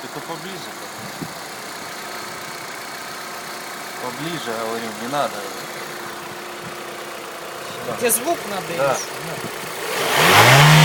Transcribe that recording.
Только поближе. Поближе, говорю, не надо. Сюда. Тебе звук надо Да. или что?